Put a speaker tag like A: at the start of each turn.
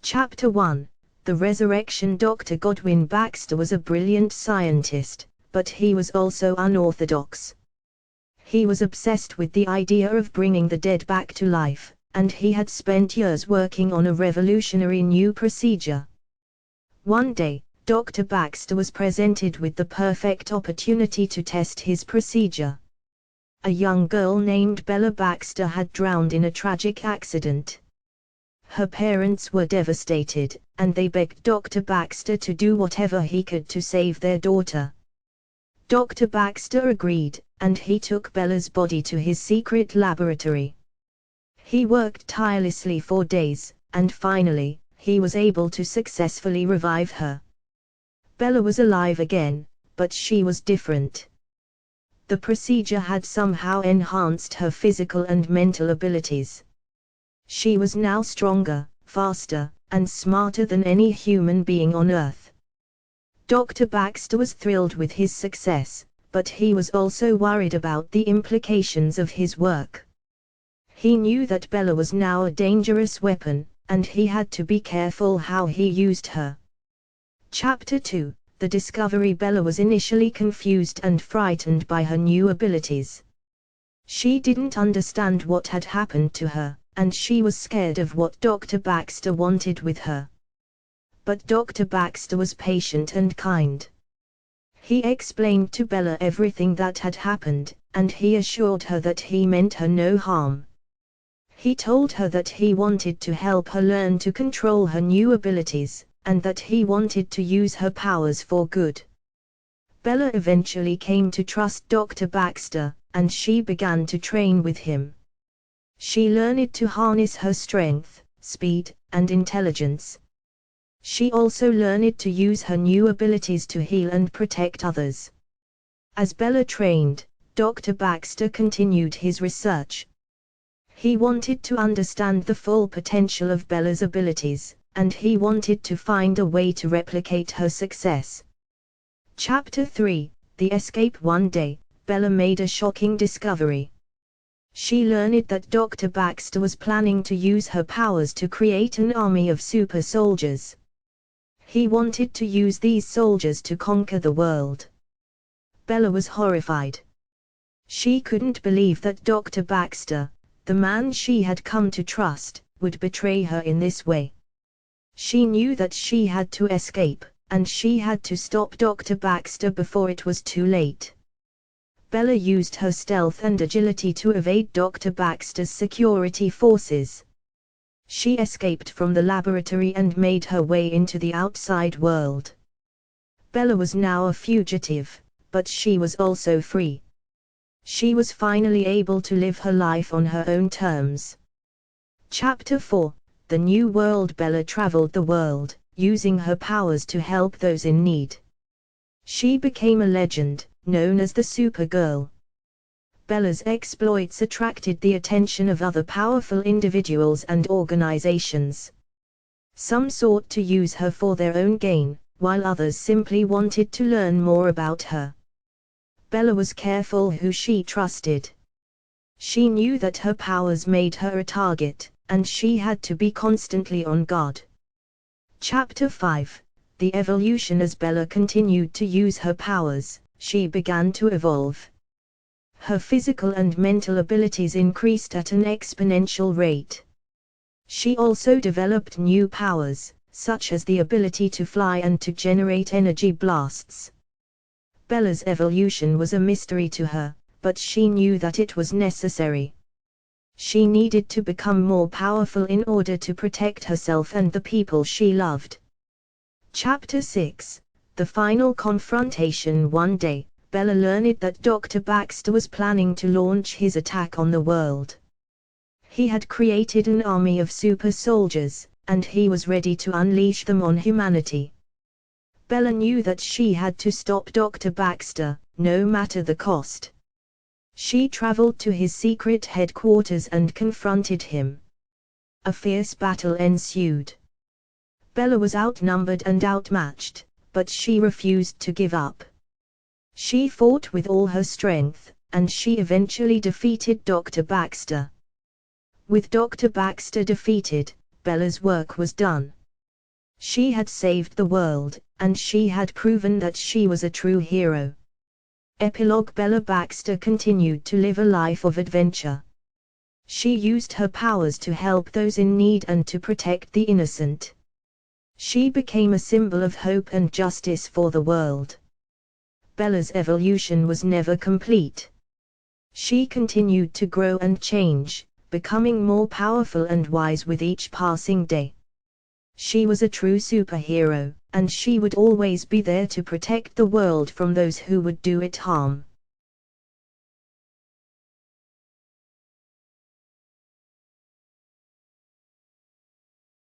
A: Chapter 1. The Resurrection. Dr. Godwin Baxter was a brilliant scientist, but he was also unorthodox. He was obsessed with the idea of bringing the dead back to life, and he had spent years working on a revolutionary new procedure. One day, Dr. Baxter was presented with the perfect opportunity to test his procedure. A young girl named Bella Baxter had drowned in a tragic accident. Her parents were devastated, and they begged Dr. Baxter to do whatever he could to save their daughter. Dr. Baxter agreed, and he took Bella's body to his secret laboratory. He worked tirelessly for days, and finally, he was able to successfully revive her. Bella was alive again, but she was different. The procedure had somehow enhanced her physical and mental abilities. She was now stronger, faster, and smarter than any human being on Earth. Dr. Baxter was thrilled with his success, but he was also worried about the implications of his work. He knew that Bella was now a dangerous weapon, and he had to be careful how he used her. Chapter 2. The Discovery. Bella was initially confused and frightened by her new abilities. She didn't understand what had happened to her, and she was scared of what Dr. Baxter wanted with her. But Dr. Baxter was patient and kind. He explained to Bella everything that had happened, and he assured her that he meant her no harm. He told her that he wanted to help her learn to control her new abilities, and that he wanted to use her powers for good. Bella eventually came to trust Dr. Baxter, and she began to train with him. She learned to harness her strength, speed, and intelligence. She also learned to use her new abilities to heal and protect others. As Bella trained, Dr. Baxter continued his research. He wanted to understand the full potential of Bella's abilities, and he wanted to find a way to replicate her success. Chapter 3. The Escape. One day, Bella made a shocking discovery. She learned that Dr. Baxter was planning to use her powers to create an army of super soldiers. He wanted to use these soldiers to conquer the world. Bella was horrified. She couldn't believe that Dr. Baxter, the man she had come to trust, would betray her in this way. She knew that she had to escape, and she had to stop Dr. Baxter before it was too late. Bella used her stealth and agility to evade Dr. Baxter's security forces. She escaped from the laboratory and made her way into the outside world. Bella was now a fugitive, but she was also free. She was finally able to live her life on her own terms. Chapter 4. The New World. Bella traveled the world, using her powers to help those in need. She became a legend, known as the Supergirl. Bella's exploits attracted the attention of other powerful individuals and organizations. Some sought to use her for their own gain, while others simply wanted to learn more about her. Bella was careful who she trusted. She knew that her powers made her a target, and she had to be constantly on guard. Chapter 5. The Evolution. As Bella continued to use her powers, she began to evolve. Her physical and mental abilities increased at an exponential rate. She also developed new powers, such as the ability to fly and to generate energy blasts. Bella's evolution was a mystery to her, but she knew that it was necessary. She needed to become more powerful in order to protect herself and the people she loved. Chapter 6. The Final Confrontation. One day, Bella learned that Dr. Baxter was planning to launch his attack on the world. He had created an army of super soldiers, and he was ready to unleash them on humanity. Bella knew that she had to stop Dr. Baxter, no matter the cost. She traveled to his secret headquarters and confronted him. A fierce battle ensued. Bella was outnumbered and outmatched, but she refused to give up. She fought with all her strength, and she eventually defeated Dr. Baxter. With Dr. Baxter defeated, Bella's work was done. She had saved the world, and she had proven that she was a true hero. Epilogue. Bella Baxter continued to live a life of adventure. She used her powers to help those in need and to protect the innocent. She became a symbol of hope and justice for the world. Bella's evolution was never complete. She continued to grow and change, becoming more powerful and wise with each passing day. She was a true superhero, and she would always be there to protect the world from those who would do it harm.